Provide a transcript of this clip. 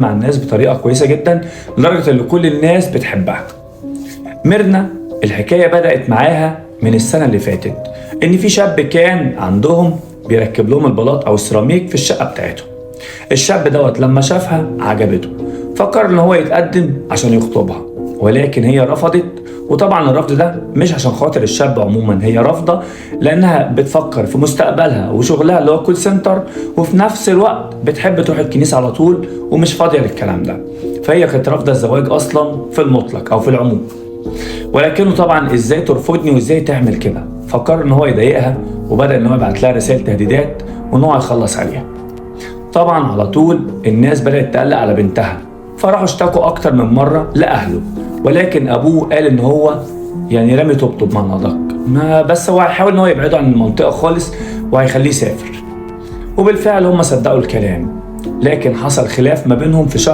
مع الناس بطريقة كويسة جدا لدرجة ان كل الناس بتحبها. ميرنا الحكاية بدأت معاها من السنة اللي فاتت، ان في شاب كان عندهم بيركب لهم البلاط او السيراميك في الشقة بتاعتهم. الشاب دوت لما شافها عجبته، فكر ان هو يتقدم عشان يخطبها، ولكن هي رفضت. وطبعا الرفض ده مش عشان خاطر الشاب عموما، هي رافضة لانها بتفكر في مستقبلها وشغلها اللي هو كول سنتر، وفي نفس الوقت بتحب تروح الكنيسة على طول ومش فاضية للكلام ده. فهي كانت رافضة الزواج اصلا في المطلق او في العموم. ولكنه طبعا ازاي ترفضني وازاي تعمل كده، فكر ان هو يضايقها وبدأ ان هو يبعت لها رسائل تهديدات وان هو يخلص عليها. طبعا على طول الناس بدأت تقلق على بنتها، فراحوا اشتكوا اكتر من مرة لأهله، ولكن ابوه قال ان هو يعني رامي طوبته بمعنى ادق، ما بس هو هيحاول ان هو يبعده عن المنطقة خالص وهيخليه يسافر. وبالفعل هم صدقوا الكلام، لكن حصل خلاف ما بينهم في شهر